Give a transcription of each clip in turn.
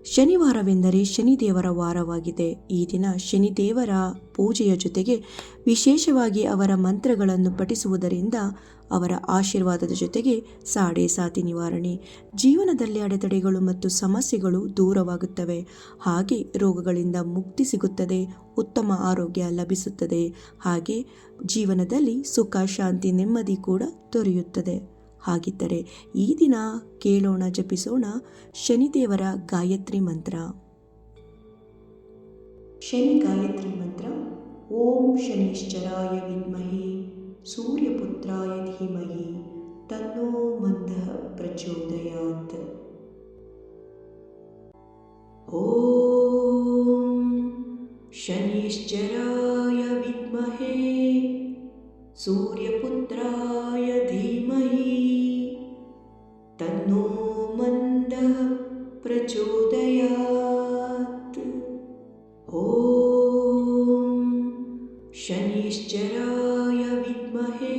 ಶನಿವಾರವೆಂದರೆ ಶನಿದೇವರ ವಾರವಾಗಿದೆ. ಈ ದಿನ ಶನಿದೇವರ ಪೂಜೆಯ ಜೊತೆಗೆ ವಿಶೇಷವಾಗಿ ಅವರ ಮಂತ್ರಗಳನ್ನು ಪಠಿಸುವುದರಿಂದ ಅವರ ಆಶೀರ್ವಾದದ ಜೊತೆಗೆ ಸಾಡೆ ಸಾತಿ ನಿವಾರಣೆ, ಜೀವನದಲ್ಲಿ ಅಡೆತಡೆಗಳು ಮತ್ತು ಸಮಸ್ಯೆಗಳು ದೂರವಾಗುತ್ತವೆ. ಹಾಗೆ ರೋಗಗಳಿಂದ ಮುಕ್ತಿ ಸಿಗುತ್ತದೆ, ಉತ್ತಮ ಆರೋಗ್ಯ ಲಭಿಸುತ್ತದೆ. ಹಾಗೆ ಜೀವನದಲ್ಲಿ ಸುಖ, ಶಾಂತಿ, ನೆಮ್ಮದಿ ಕೂಡ ದೊರೆಯುತ್ತದೆ. ಹಾಗಿದ್ದರೆ ಈ ದಿನ ಕೇಳೋಣ, ಜಪಿಸೋಣ ಶನಿದೇವರ ಗಾಯತ್ರಿ ಮಂತ್ರ. ಶನಿ ಗಾಯತ್ರಿ ಮಂತ್ರ. ಓಂ ಶನಿಶ್ಚರಾಯ ವಿದ್ಮಹೆ ಸೂರ್ಯಪುತ್ರಾಯ ಧೀಮಹಿ ತನ್ನೋ ಮಂದಃ ಪ್ರಚೋದಯಾತ್. ಓಂ ಶನಿಶ್ಚರಾಯ ವಿದ್ಮಹೆ ಸೂರ್ಯಪುತ್ರಾಯ ಧೀಮಹಿ ತನ್ನೋ ಮಂದಃ ಪ್ರಚೋದಯಾತ್. ಓಂ ಶನಿಶ್ಚರಾಯ ವಿದ್ಮಹೆ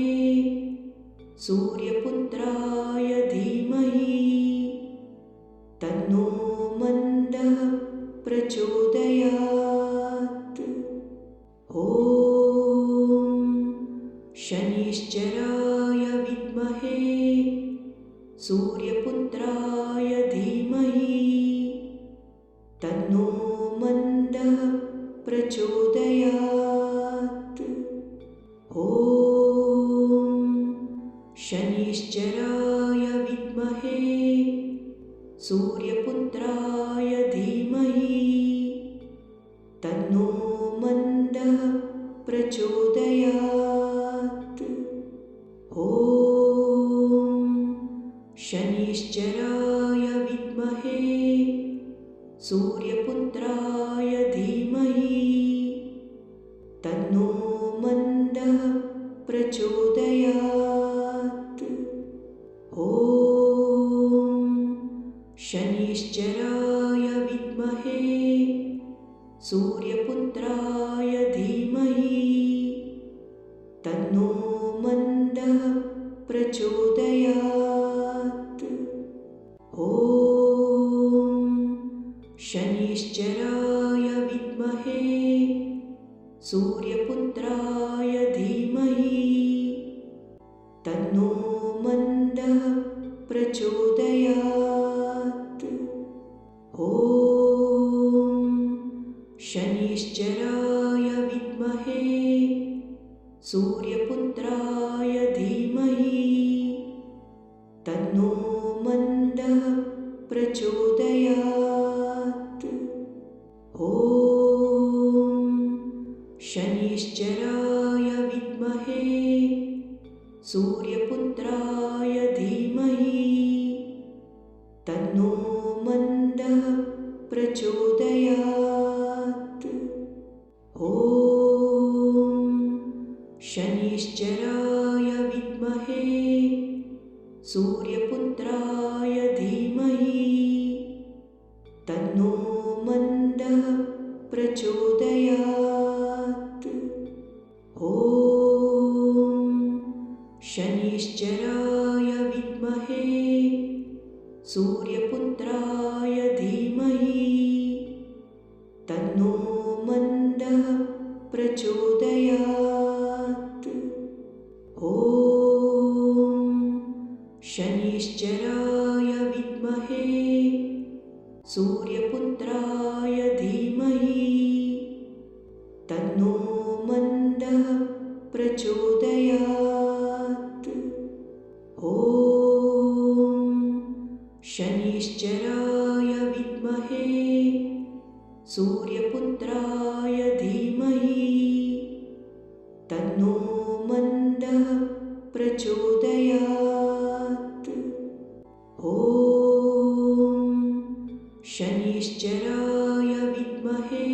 ಸೂರ್ಯಪುತ್ರಾಯ ಧೀಮಹಿ ತನ್ನೋ ಮಂದಃ ಪ್ರಚೋದಯಾತ್. ಓಂ ಶನಿಶ್ಚರಾಯ ವಿದ್ಮಹೆ ಸೂರ್ಯಪುತ್ರಾಯ ಧೀಮಹಿ ತನ್ನೋ ಮಂದಃ ಪ್ರಚೋದಯಾತ್. ಓಂ ಶನಿಶ್ಚರಾಯ ವಿದ್ಮಹೆ ಸೂರ್ಯಪುತ್ರಾಯ ಧೀಮಹಿ ತನ್ನೋ ಮಂದಃ ಪ್ರಚೋದಯಾತ್. ಓಂ ಶನಿಶ್ಚರಾಯ ವಿದ್ಮಹೆ ಸೂರ್ಯಪುತ್ರಾಯ ಧೀಮಹಿ ತನ್ನೋ ಮಂದಃ ಪ್ರಚೋದಯಾತ್. ಓಂ ಶನಿಶ್ಚರಾಯ ವಿದ್ಮಹೆ ಸೂರ್ಯಪುತ್ರಾಯ ಧೀಮಹಿ ತನ್ನೋ ಮಂದಃ ಪ್ರಚೋದಯಾತ್. ಓಂ ಶನಿಶ್ಚರಾಯ ವಿದ್ಮಹೆ ಸೂರ್ಯಪುತ್ರಾಯ ಧೀಮಹಿ ತನ್ನೋ ಮಂದಃ ಪ್ರಚೋದಯಾತ್. ಓಂ ಶನಿಶ್ಚರಾಯ ವಿದ್ಮಹೆ ಸೂರ್ಯಪುತ್ರಾಯ ಧೀಮಹಿ ತನ್ನೋ ಮಂದಃ ಪ್ರಚೋದಯಾತ್. ಓಂ ಶನಿಶ್ಚರಾಯ ವಿದ್ಮಹೆ ಸೂರ್ಯಪುತ್ರಾಯ ಧೀಮಹಿ ತನ್ನೋ ಮಂದಃ ಪ್ರಚೋದಯಾತ್. ಓಂ ಶನಿಶ್ಚರಾಯ ವಿದ್ಮಹೆ ಸೂರ್ಯಪುತ್ರಾಯ ಧೀಮಹಿ ತನ್ನೋ ಮಂದಃ ಪ್ರಚೋದಯಾತ್. ಓಂ ಶನಿಶ್ಚರಾಯ ವಿದ್ಮಹೆ ಸೂರ್ಯಪುತ್ರಾಯ ಧೀಮಹಿ ತನ್ನೋ ಮಂದಃ ಪ್ರಚೋದಯಾತ್. ಓಂ ಶನಿಶ್ಚರಾಯ ವಿದ್ಮಹೆ ಸೂರ್ಯಪುತ್ರಾಯ ಧೀಮಹಿ ತನ್ನೋ ಮಂದಃ ಪ್ರಚೋದಯಾತ್. ಓಂ ಶನಿಶ್ಚರಾಯ ವಿದ್ಮಹೆ ಸೂರ್ಯಪುತ್ರಾಯ ಧೀಮಹಿ ತನ್ನೋ ಮಂದಃ ಪ್ರಚೋದಯಾತ್. ಓಂ ಶನಿಶ್ಚರಾಯ ವಿದ್ಮಹೆ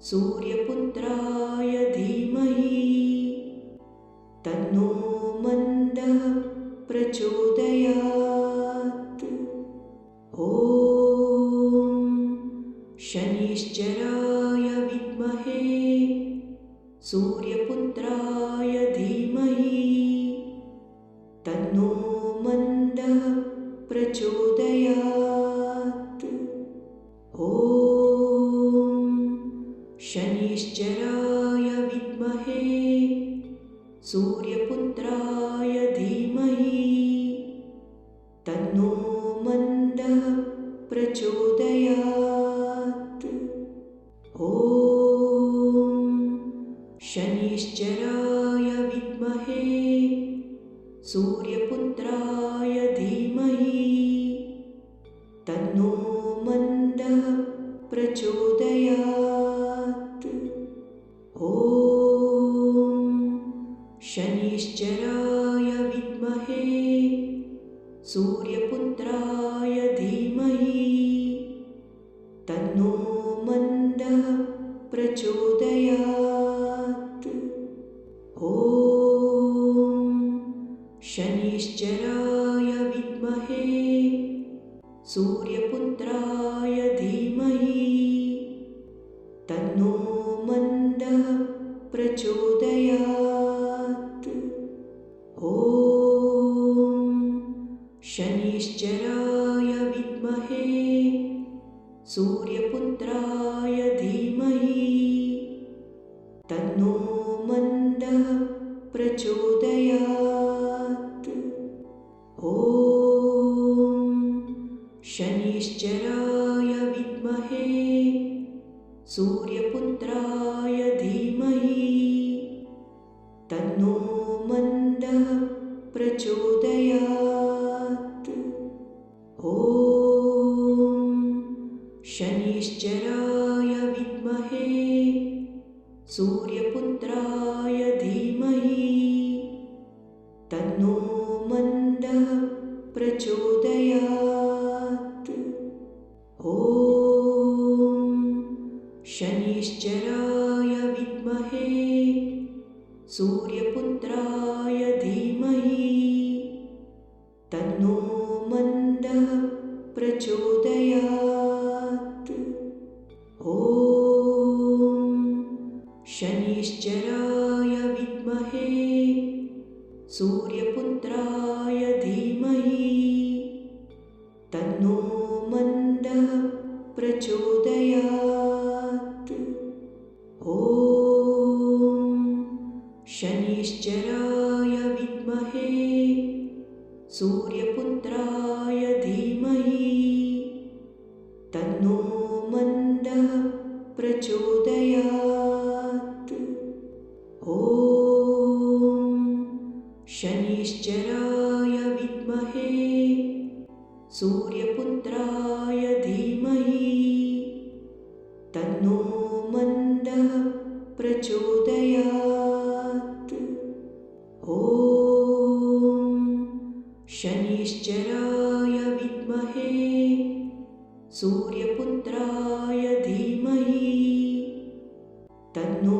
ಸೂರ್ಯಪುತ್ರಾಯ ಧೀಮಹಿ ತನ್ನೋ ಮಂದಃ ಪ್ರಚೋದಯಾತ್. ಓಂ ಶನಿಶ್ಚರಾಯ ವಿದ್ಮಹೆ ಸೂರ್ಯಪುತ್ರಾಯ ಧೀಮಹಿ ತನ್ನೋ ಮಂದಃ ಪ್ರಚೋದಯಾತ್. तन्नो मन्दः प्रचोदयात्। ॐ शनिश्चराय विद्महे सूर्यपुत्राय धीमहि तन्नो मन्दः प्रचोदयात्। ॐ शनिश्चराय विद्महे सूर्यपुत्राय धीमहि तन्नो मन्दः प्रचोदयात्। ॐ शनिश्चराय विद्महे सूर्यपुत्राय धीमहि तन्नो मन्दः प्रचोदयात्। ॐ शनिश्चराय विद्महे सूर्यपुत्राय धीमहि तन्नो मन्दः प्रचोदयात्। ॐ शनिश्चराय विद्महे सूर्यपुत्राय धीमहि तन्नो मन्दः प्रचोदयात्। ॐ शनिश्चराय विद्महे सूर्यपुत्राय धीमहि तन्नो मन्दः प्रचोदयात्। ॐ शनिश्चराय विद्महे सूर्यपुत्राय धीमहि तन्नो मन्दः प्रचोदयात्। ॐ शनिश्चराय विद्महे सूर्यपुत्राय धीमहि तन्नो मन्दः प्रचोदयात्। ॐ शनिश्चराय विद्महे सूर्यपुत्राय धीमहि तन्नो मन्दः प्रचोदयात्। ॐ शनिश्चराय विद्महे सूर्यपुत्राय धीमहि तन्नो मन्दः प्रचोदयात्। ॐ शनिश्चराय विद्महे सूर्यपुत्राय धीमहि तन्नो